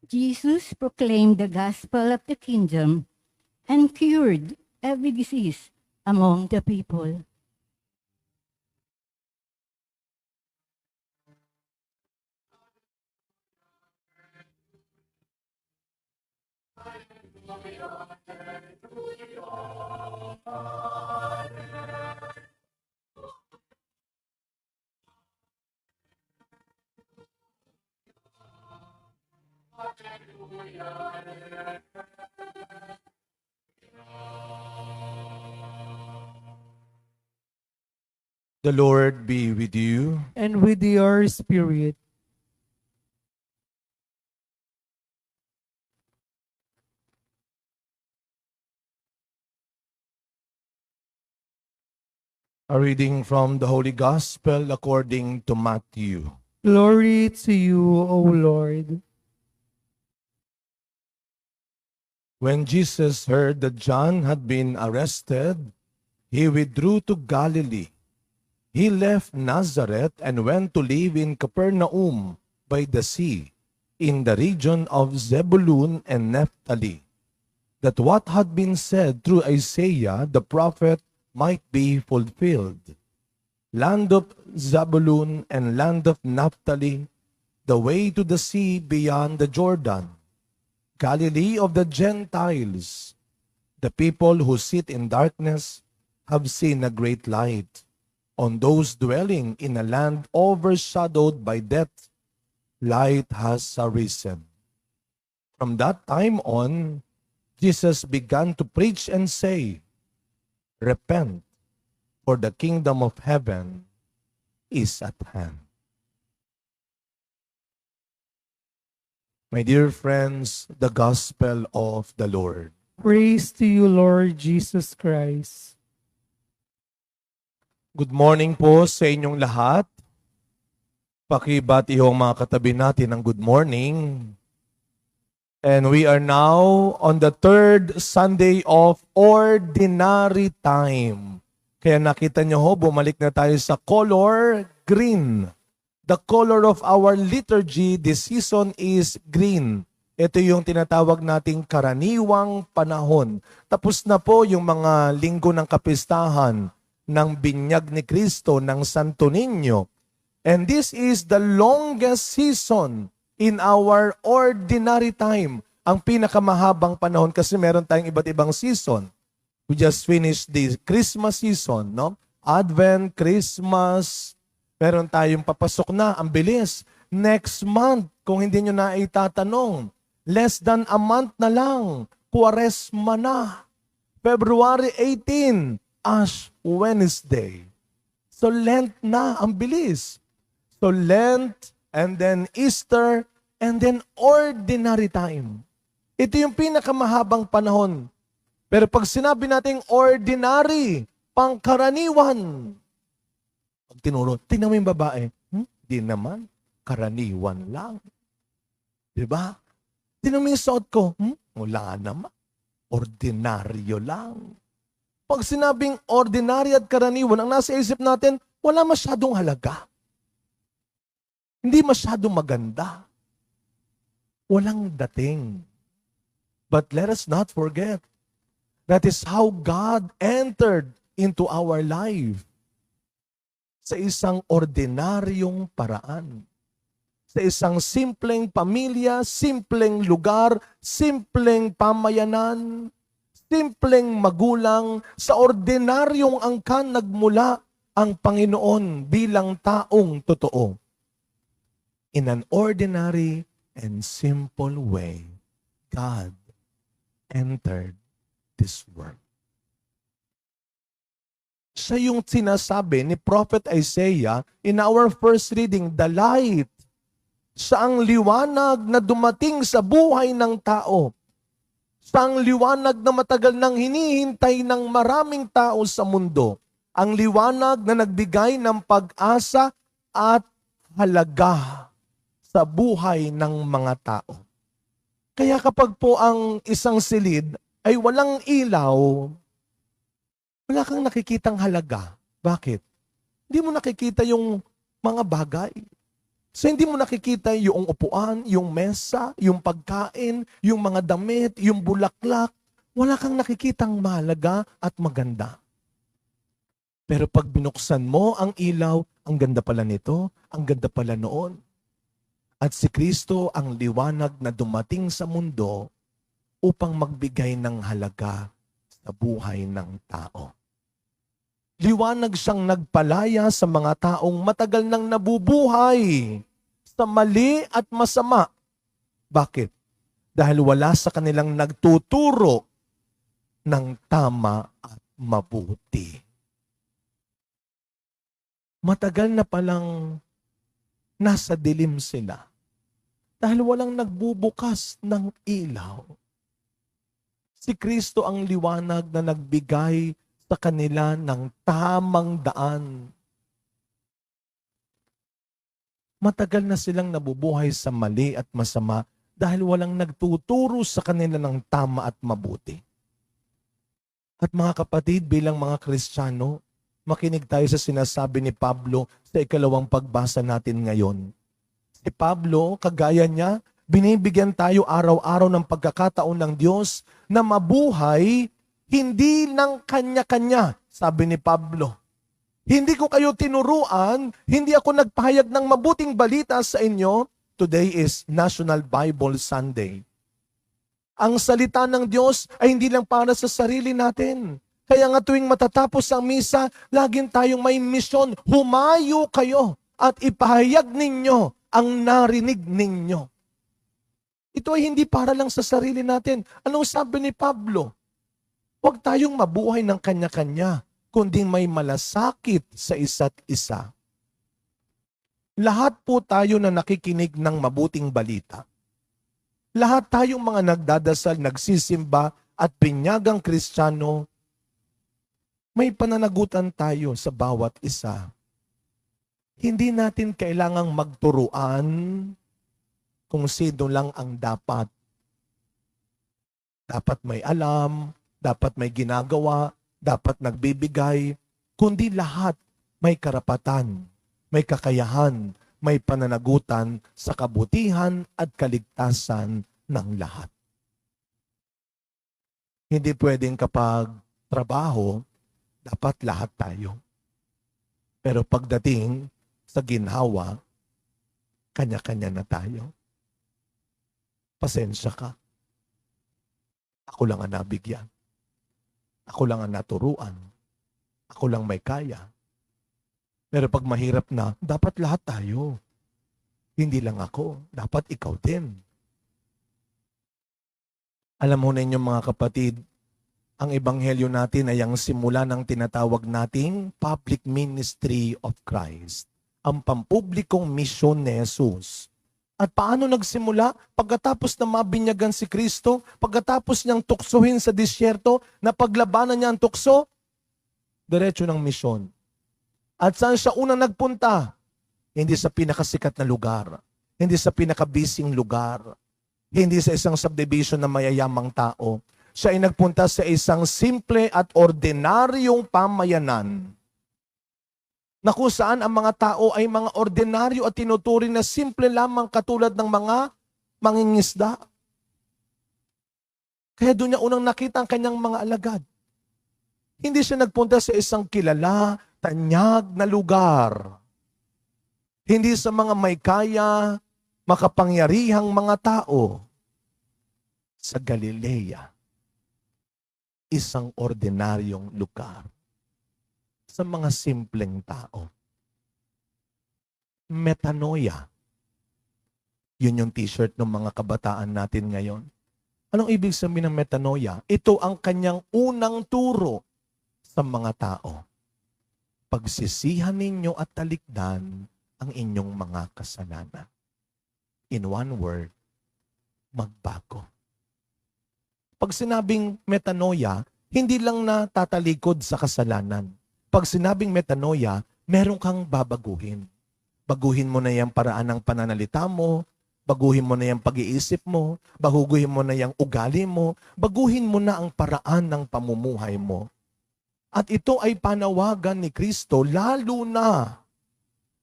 Jesus proclaimed the gospel of the kingdom and cured every disease among the people. The Lord be with you. And with your spirit. A reading from the Holy Gospel according to Matthew. Glory to you, O Lord. When Jesus heard that John had been arrested, he withdrew to Galilee. He left Nazareth and went to live in Capernaum by the sea, in the region of Zebulun and Naphtali, that what had been said through Isaiah the prophet might be fulfilled. Land of Zebulun and land of Naphtali, the way to the sea beyond the Jordan, Galilee of the Gentiles. The people who sit in darkness have seen a great light. On those dwelling in a land overshadowed by death, light has arisen. From that time on, Jesus began to preach and say, "Repent, for the kingdom of heaven is at hand." My dear friends, the gospel of the Lord. Praise to you, Lord Jesus Christ. Good morning po sa inyong lahat. Pakibati ho mga katabi natin ng good morning. And we are now on the third Sunday of Ordinary Time. Kaya nakita nyo ho, bumalik na tayo sa color green. The color of our liturgy this season is green. Ito yung tinatawag nating karaniwang panahon. Tapos na po yung mga linggo ng kapistahan ng binyag ni Kristo ng Santo Niño. And this is the longest season in our ordinary time. Ang pinakamahabang panahon kasi meron tayong iba't ibang season. We just finished the Christmas season, no? Advent, Christmas, meron tayong papasok na, ang bilis. Next month, kung hindi nyo na itatanong, less than a month na lang, Quaresma na. February 18, Ash Wednesday. So Lent na, ang bilis. So Lent, and then Easter, and then ordinary time. Ito yung pinakamahabang panahon. Pero pag sinabi nating ordinary, pangkaraniwan, pag tinuro, tingnan mo yung babae, di naman, karaniwan lang. Diba? Tingnan mo yung suot ko, wala naman, ordinaryo lang. Pag sinabing ordinary at karaniwan, ang nasa isip natin, wala masyadong halaga. Hindi masyadong maganda. Walang dating. But let us not forget, that is how God entered into our life. Sa isang ordinaryong paraan. Sa isang simpleng pamilya, simpleng lugar, simpleng pamayanan, simpleng magulang, sa ordinaryong angkan nagmula ang Panginoon bilang taong totoo. In an ordinary and simple way, God entered this world. Siya yung sinasabi ni Prophet Isaiah in our first reading, the light. Siya ang liwanag na dumating sa buhay ng tao. Ang liwanag na matagal nang hinihintay ng maraming tao sa mundo. Ang liwanag na nagbigay ng pag-asa at halaga sa buhay ng mga tao. Kaya kapag po ang isang silid ay walang ilaw, Wala kang nakikitang halaga. Bakit? Hindi mo nakikita yung mga bagay. So hindi mo nakikita yung upuan, yung mesa, yung pagkain, yung mga damit, yung bulaklak. Wala kang nakikitang mahalaga at maganda. Pero pag binuksan mo ang ilaw, ang ganda pala nito, ang ganda pala noon. At si Kristo ang liwanag na dumating sa mundo upang magbigay ng halaga sa buhay ng tao. Liwanag siyang nagpalaya sa mga taong matagal nang nabubuhay sa mali at masama. Bakit? Dahil wala sa kanilang nagtuturo ng tama at mabuti. Matagal na palang nasa dilim sila dahil walang nagbubukas ng ilaw. Si Kristo ang liwanag na nagbigay sa kanila ng tamang daan. Matagal na silang nabubuhay sa mali at masama dahil walang nagtuturo sa kanila ng tama at mabuti. At mga kapatid, bilang mga Kristiyano, makinig tayo sa sinasabi ni Pablo sa ikalawang pagbasa natin ngayon. Si Pablo, kagaya niya, binibigyan tayo araw-araw ng pagkakataon ng Diyos na mabuhay hindi ng kanya-kanya, sabi ni Pablo. Hindi ko kayo tinuruan, hindi ako nagpahayag ng mabuting balita sa inyo. Today is National Bible Sunday. Ang salita ng Diyos ay hindi lang para sa sarili natin. Kaya nga tuwing matatapos ang misa, laging tayong may misyon. Humayo kayo at ipahayag ninyo ang narinig ninyo. Ito ay hindi para lang sa sarili natin. Anong sabi ni Pablo? Huwag tayong mabuhay ng kanya-kanya, kundi may malasakit sa isa't isa. Lahat po tayo na nakikinig ng mabuting balita. Lahat tayong mga nagdadasal, nagsisimba at pinyagang Kristiyano, may pananagutan tayo sa bawat isa. Hindi natin kailangang magturuan kung sino lang ang dapat. Dapat may alam, dapat may ginagawa, dapat nagbibigay, kundi lahat may karapatan, may kakayahan, may pananagutan sa kabutihan at kaligtasan ng lahat. Hindi pwedeng kapag trabaho, dapat lahat tayo. Pero pagdating sa ginhawa, kanya-kanya na tayo. Pasensya ka. Ako lang ang nabigyan. Ako lang ang naturuan. Ako lang may kaya. Pero pag mahirap na, dapat lahat tayo. Hindi lang ako. Dapat ikaw din. Alam mo ninyo mga kapatid, ang ebanghelyo natin ay ang simula ng tinatawag nating public ministry of Christ. Ang pampublikong misyon ni Jesus. At paano nagsimula? Pagkatapos na mabinyagan si Kristo, pagkatapos niyang tuksohin sa disyerto, na paglabanan niya ang tukso, diretso ng misyon. At saan siya unang nagpunta? Hindi sa pinakasikat na lugar. Hindi sa pinakabising lugar. Hindi sa isang subdivision na mayayamang tao. Siya ay nagpunta sa isang simple at ordinaryong pamayanan na kung saan ang mga tao ay mga ordinaryo at tinuturing na simple lamang katulad ng mga mangingisda. Kaya doon niya unang nakita ang kanyang mga alagad. Hindi siya nagpunta sa isang kilala, tanyag na lugar. Hindi sa mga may kaya, makapangyarihang mga tao. Sa Galilea, isang ordinaryong lugar. Sa mga simpleng tao. Metanoia. Yun yung t-shirt ng mga kabataan natin ngayon. Anong ibig sabihin ng metanoia? Ito ang kanyang unang turo sa mga tao. Pagsisihan ninyo at talikdan ang inyong mga kasalanan. In one word, magbago. Pag sinabing metanoia, hindi lang na tatalikod sa kasalanan. Pag sinabing metanoia, meron kang babaguhin. Baguhin mo na yung paraan ng pananalita mo, baguhin mo na yung pag-iisip mo, baguhin mo na yung ugali mo, baguhin mo na ang paraan ng pamumuhay mo. At ito ay panawagan ni Kristo lalo na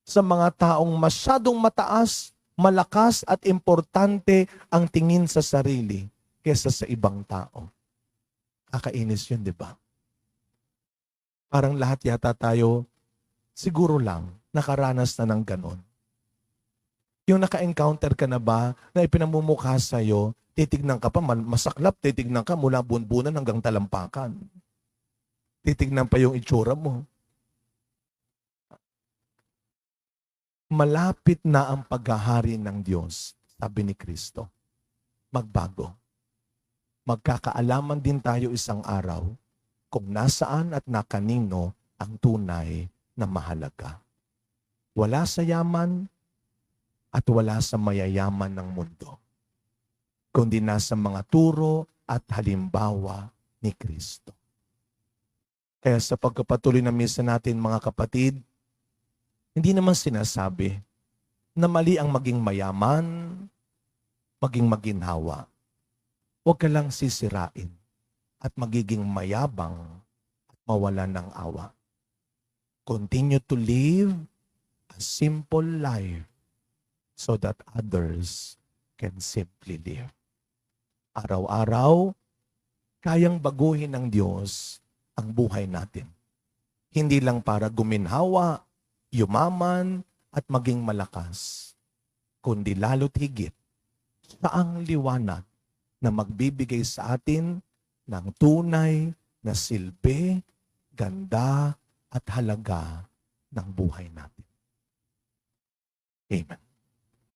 sa mga taong masyadong mataas, malakas at importante ang tingin sa sarili kesa sa ibang tao. Kakainis yun, di ba? Parang lahat yata tayo, siguro lang, nakaranas na ng ganon. Yung naka-encounter ka na ba na ipinamumukha sa'yo, titignan ka pa, masaklap, titignan ka mula bunbunan hanggang talampakan. Titignan pa yung itsura mo. Malapit na ang paghahari ng Diyos, sabi ni Kristo. Magbago. Magkakaalaman din tayo isang araw kung nasaan at nakanino ang tunay na mahalaga. Wala sa yaman at wala sa mayayaman ng mundo, kundi nasa mga turo at halimbawa ni Kristo. Kaya sa pagkapatuloy na misa natin mga kapatid, hindi naman sinasabi na mali ang maging mayaman, maging maginhawa. Huwag ka lang sisirain at magiging mayabang at mawalan ng awa. Continue to live a simple life so that others can simply live. Araw-araw, kayang baguhin ng Diyos ang buhay natin. Hindi lang para guminhawa, yumaman, at maging malakas, kundi lalo't higit sa ang liwanag na magbibigay sa atin ng tunay na silbi, ganda, at halaga ng buhay natin. Amen.